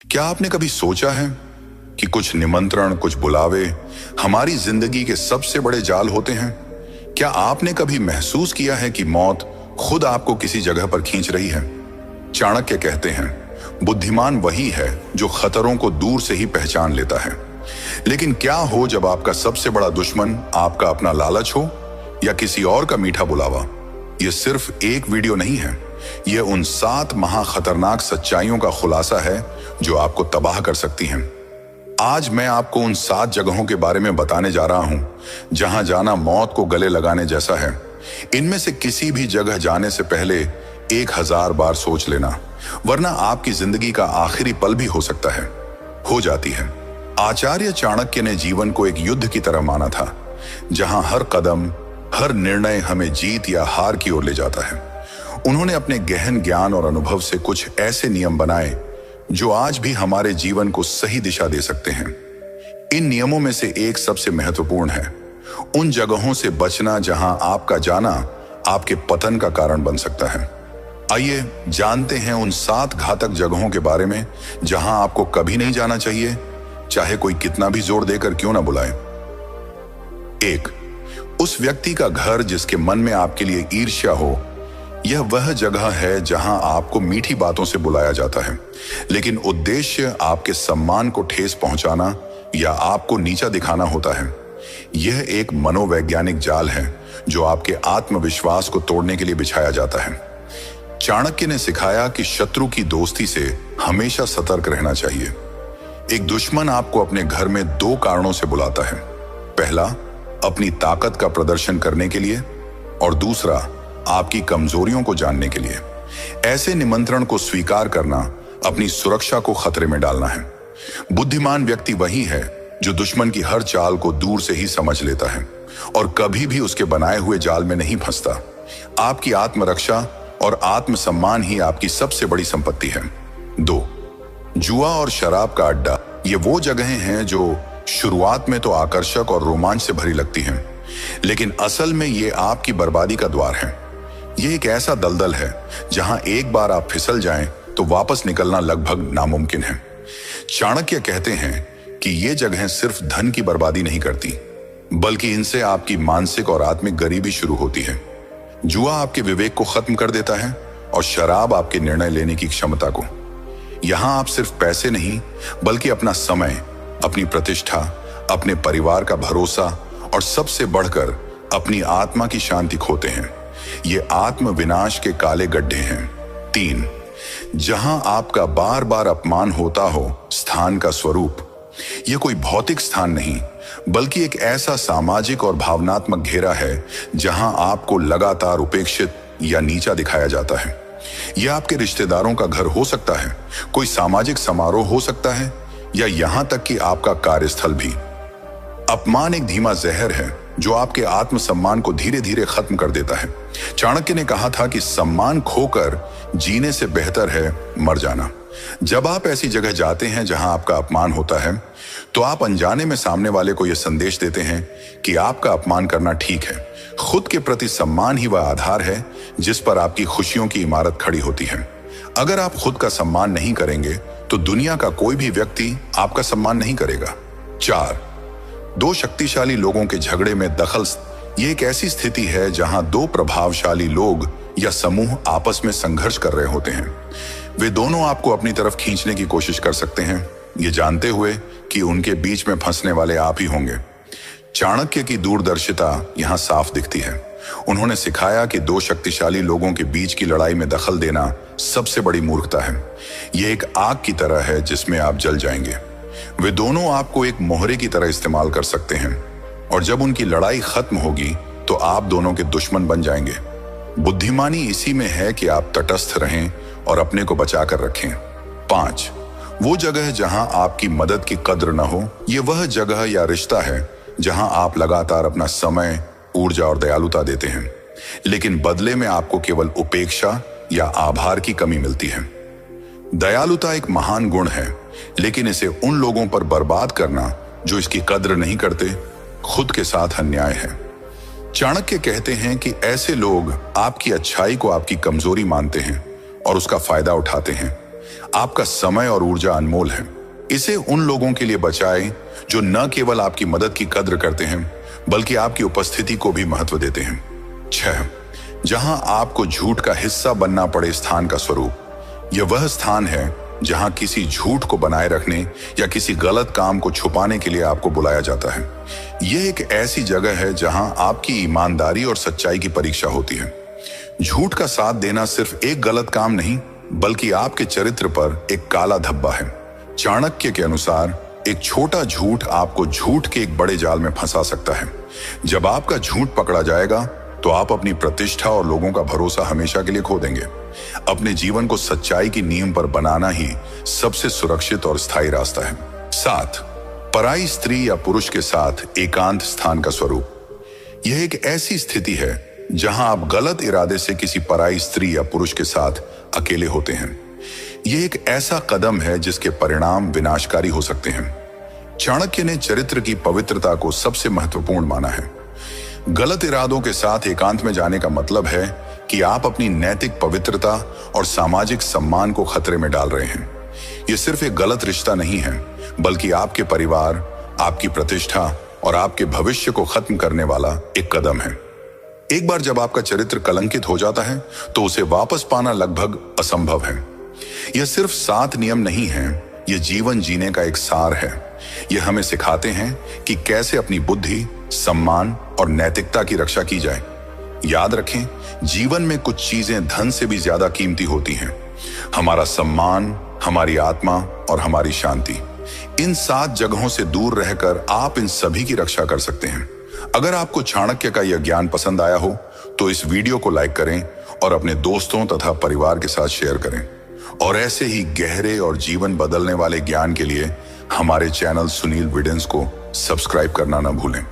क्या आपने कभी सोचा है कि कुछ निमंत्रण, कुछ बुलावे हमारी जिंदगी के सबसे बड़े जाल होते हैं? क्या आपने कभी महसूस किया है कि मौत खुद आपको किसी जगह पर खींच रही है? चाणक्य कहते हैं, बुद्धिमान वही है जो खतरों को दूर से ही पहचान लेता है। लेकिन क्या हो जब आपका सबसे बड़ा दुश्मन आपका अपना लालच हो या किसी और का मीठा बुलावा? यह सिर्फ एक वीडियो नहीं है, यह उन 7 महाखतरनाक सच्चाइयों का खुलासा है जो आपको तबाह कर सकती हैं। आज मैं आपको उन 7 जगहों के बारे में बताने जा रहा हूं जहां जाना मौत को गले लगाने जैसा है। इनमें से किसी भी जगह जाने से पहले 1000 बार सोच लेना, वरना आपकी जिंदगी का आखिरी पल भी हो सकता है, हो जाती है। आचार्य चाणक्य ने जीवन को एक युद्ध की तरह माना था, जहां हर कदम, हर निर्णय हमें जीत या हार की ओर ले जाता है। उन्होंने अपने गहन ज्ञान और अनुभव से कुछ ऐसे नियम बनाए जो आज भी हमारे जीवन को सही दिशा दे सकते हैं। इन नियमों में से एक सबसे महत्वपूर्ण है, उन जगहों से बचना जहां आपका जाना आपके पतन का कारण बन सकता है। आइए जानते हैं उन 7 घातक जगहों के बारे में जहां आपको कभी नहीं जाना चाहिए, चाहे कोई कितना भी जोर देकर क्यों ना बुलाए। 1, उस व्यक्ति का घर जिसके मन में आपके लिए ईर्ष्या हो। यह वह जगह है जहां आपको मीठी बातों से बुलाया जाता है, लेकिन उद्देश्य आपके सम्मान को ठेस पहुंचाना या आपको नीचा दिखाना होता है। यह एक मनोवैज्ञानिक जाल है जो आपके आत्मविश्वास को तोड़ने के लिए बिछाया जाता है। चाणक्य ने सिखाया कि शत्रु की दोस्ती से हमेशा सतर्क रहना चाहिए। एक दुश्मन आपको अपने घर में 2 कारणों से बुलाता है। पहला, अपनी ताकत का प्रदर्शन करने के लिए, और दूसरा, आपकी कमजोरियों को जानने के लिए। ऐसे निमंत्रण को स्वीकार करना अपनी सुरक्षा को खतरे में डालना है। बुद्धिमान व्यक्ति वही है जो दुश्मन की हर चाल को दूर से ही समझ लेता है और कभी भी उसके बनाए हुए जाल में नहीं फंसता। आपकी आत्मरक्षा और आत्मसम्मान ही आपकी सबसे बड़ी संपत्ति है। 2, जुआ और शराब का अड्डा। ये वो जगहें हैं जो शुरुआत में तो आकर्षक और रोमांच से भरी लगती हैं, लेकिन असल में ये आपकी बर्बादी का द्वार है। ये एक ऐसा दलदल है जहां एक बार आप फिसल जाएं तो वापस निकलना लगभग नामुमकिन है। चाणक्य कहते हैं कि ये जगहें सिर्फ धन की बर्बादी नहीं करती, बल्कि इनसे आपकी मानसिक और आत्मिक गरीबी शुरू होती है। जुआ आपके विवेक को खत्म कर देता है और शराब आपके निर्णय लेने की क्षमता को। यहां आप सिर्फ पैसे नहीं, बल्कि अपना समय, अपनी प्रतिष्ठा, अपने परिवार का भरोसा और सबसे बढ़कर अपनी आत्मा की शांति खोते हैं। ये आत्म विनाश के काले गड्ढे हैं। 3, जहां आपका बार बार अपमान होता हो स्थान का स्वरूप। यह कोई भौतिक स्थान नहीं, बल्कि एक ऐसा सामाजिक और भावनात्मक घेरा है जहां आपको लगातार उपेक्षित या नीचा दिखाया जाता है। यह आपके रिश्तेदारों का घर हो सकता है, कोई सामाजिक समारोह हो सकता है, या यहां तक कि आपका कार्यस्थल भी। अपमान एक धीमा जहर है जो आपके आत्मसम्मान को धीरे धीरे खत्म कर देता है। चाणक्य ने कहा था कि सम्मान खोकर जीने से बेहतर है मर जाना। जब आप ऐसी जगह जाते हैं जहां आपका अपमान होता है, तो आप अनजाने में सामने वाले को यह संदेश देते हैं कि आपका अपमान करना ठीक है। खुद के प्रति सम्मान ही वह आधार है जिस पर आपकी खुशियों की इमारत खड़ी होती है। अगर आप खुद का सम्मान नहीं करेंगे तो दुनिया का कोई भी व्यक्ति आपका सम्मान नहीं करेगा। 4, 2 शक्तिशाली लोगों के झगड़े में दखल। ये एक ऐसी स्थिति है जहां 2 प्रभावशाली लोग या समूह आपस में संघर्ष कर रहे होते हैं। वे दोनों आपको अपनी तरफ खींचने की कोशिश कर सकते हैं, ये जानते हुए कि उनके बीच में फंसने वाले आप ही होंगे। चाणक्य की दूरदर्शिता यहां साफ दिखती है। उन्होंने सिखाया कि 2 शक्तिशाली लोगों के बीच की लड़ाई में दखल देना सबसे बड़ी मूर्खता है। यह एक आग की तरह है जिसमें आप जल जाएंगे। वे दोनों आपको एक मोहरे की तरह इस्तेमाल कर सकते हैं, और जब उनकी लड़ाई खत्म होगी तो आप दोनों के दुश्मन बन जाएंगे। बुद्धिमानी इसी में है कि आप तटस्थ रहें और अपने को बचा कर रखें। 5, वो जगह जहां आपकी मदद की कद्र न हो। यह वह जगह या रिश्ता है जहां आप लगातार अपना समय, ऊर्जा और दयालुता देते हैं, लेकिन बदले में आपको केवल उपेक्षा या आभार की कमी मिलती है। दयालुता एक महान गुण है, लेकिन इसे उन लोगों पर बर्बाद करना जो इसकी कद्र नहीं करते, खुद के साथ अन्याय है। चाणक्य कहते हैं कि ऐसे लोग आपकी अच्छाई को आपकी कमजोरी मानते हैं और उसका फायदा उठाते हैं। आपका समय और ऊर्जा अनमोल है। इसे उन लोगों के लिए बचाएं जो न केवल आपकी मदद की कद्र करते हैं बल्कि आपकी उपस्थिति को भी महत्व देते हैं। 6. जहां आपको झूठ का हिस्सा बनना पड़े स्थान का स्वरूप। यह वह स्थान है जहां किसी झूठ को बनाए रखने या किसी गलत काम को छुपाने के लिए आपको बुलाया जाता है। यह एक ऐसी जगह है जहां आपकी ईमानदारी और सच्चाई की परीक्षा होती है। झूठ का साथ देना सिर्फ एक गलत काम नहीं बल्कि आपके चरित्र पर एक काला धब्बा है। चाणक्य के अनुसार एक छोटा झूठ आपको झूठ के एक बड़े जाल में फंसा सकता है। जब आपका झूठ पकड़ा जाएगा तो आप अपनी प्रतिष्ठा और लोगों का भरोसा हमेशा के लिए खो देंगे। अपने जीवन को सच्चाई की नींव पर बनाना ही सबसे सुरक्षित और स्थायी रास्ता है। 7. पराई स्त्री या पुरुष के साथ एकांत स्थान का स्वरूप। यह एक ऐसी स्थिति है जहां आप गलत इरादे से किसी पराई स्त्री या पुरुष के साथ अकेले होते हैं। यह एक ऐसा कदम है जिसके परिणाम विनाशकारी हो सकते हैं। चाणक्य ने चरित्र की पवित्रता को सबसे महत्वपूर्ण माना है। गलत इरादों के साथ एकांत में जाने का मतलब है कि आप अपनी नैतिक पवित्रता और सामाजिक सम्मान को खतरे में डाल रहे हैं। यह सिर्फ एक गलत रिश्ता नहीं है बल्कि आपके परिवार, आपकी प्रतिष्ठा और आपके भविष्य को खत्म करने वाला एक कदम है। एक बार जब आपका चरित्र कलंकित हो जाता है तो उसे वापस पाना लगभग असंभव है। यह सिर्फ 7 नियम नहीं है, यह जीवन जीने का एक सार है। यह हमें सिखाते हैं कि कैसे अपनी बुद्धि, सम्मान और नैतिकता की रक्षा की जाए। याद रखें, जीवन में कुछ चीजें धन से भी ज्यादा कीमती होती हैं। हमारा सम्मान, हमारी आत्मा और हमारी शांति। इन 7 जगहों से दूर रहकर आप इन सभी की रक्षा कर सकते हैं। अगर आपको चाणक्य का यह ज्ञान पसंद आया हो तो इस वीडियो को लाइक करें और अपने दोस्तों तथा परिवार के साथ शेयर करें। और ऐसे ही गहरे और जीवन बदलने वाले ज्ञान के लिए हमारे चैनल सुनील विडेंस को सब्सक्राइब करना न भूलें।